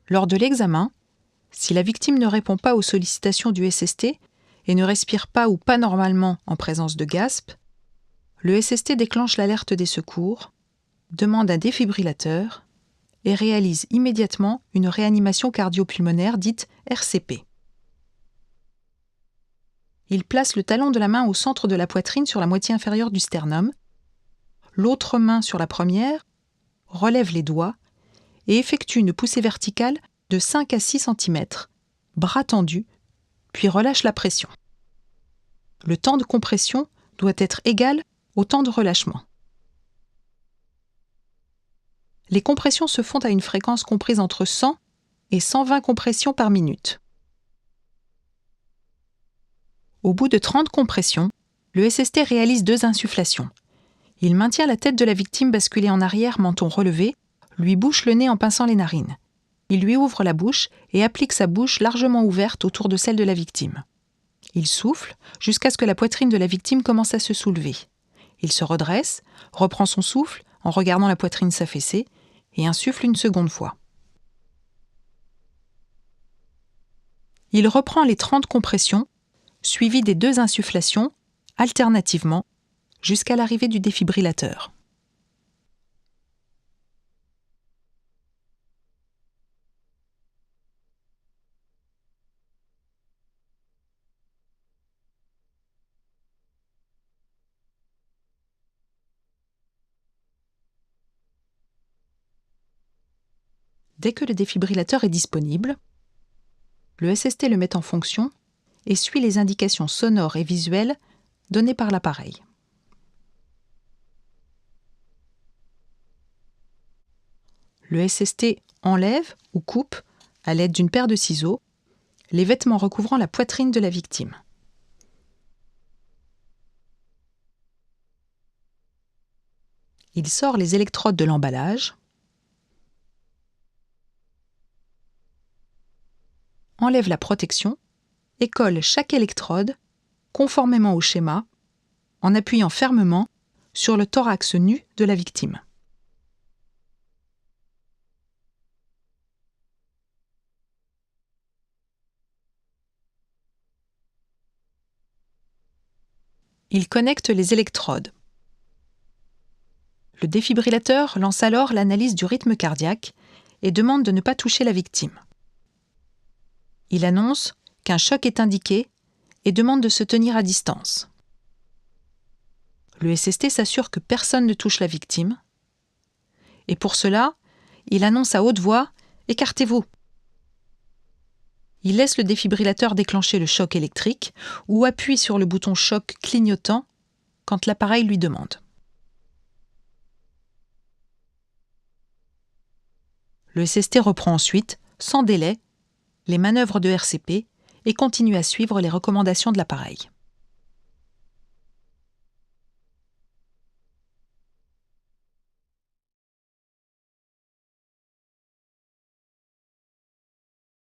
Lors de l'examen, si la victime ne répond pas aux sollicitations du SST et ne respire pas ou pas normalement en présence de gasp, le SST déclenche l'alerte des secours, demande un défibrillateur et réalise immédiatement une réanimation cardio-pulmonaire dite RCP. Il place le talon de la main au centre de la poitrine sur la moitié inférieure du sternum, l'autre main sur la première, relève les doigts et effectue une poussée verticale de 5 à 6 cm, bras tendus, puis relâche la pression. Le temps de compression doit être égal au temps de relâchement. Les compressions se font à une fréquence comprise entre 100 et 120 compressions par minute. Au bout de 30 compressions, le SST réalise 2 insufflations. Il maintient la tête de la victime basculée en arrière, menton relevé, lui bouche le nez en pinçant les narines. Il lui ouvre la bouche et applique sa bouche largement ouverte autour de celle de la victime. Il souffle jusqu'à ce que la poitrine de la victime commence à se soulever. Il se redresse, reprend son souffle en regardant la poitrine s'affaisser et insuffle une seconde fois. Il reprend les 30 compressions, suivies des 2 insufflations, alternativement, jusqu'à l'arrivée du défibrillateur. Dès que le défibrillateur est disponible, le SST le met en fonction et suit les indications sonores et visuelles données par l'appareil. Le SST enlève ou coupe, à l'aide d'une paire de ciseaux, les vêtements recouvrant la poitrine de la victime. Il sort les électrodes de l'emballage, enlève la protection et colle chaque électrode, conformément au schéma, en appuyant fermement sur le thorax nu de la victime. Il connecte les électrodes. Le défibrillateur lance alors l'analyse du rythme cardiaque et demande de ne pas toucher la victime. Il annonce qu'un choc est indiqué et demande de se tenir à distance. Le SST s'assure que personne ne touche la victime et pour cela, il annonce à haute voix « Écartez-vous ». Il laisse le défibrillateur déclencher le choc électrique ou appuie sur le bouton choc clignotant quand l'appareil lui demande. Le SST reprend ensuite, sans délai, les manœuvres de RCP et continue à suivre les recommandations de l'appareil.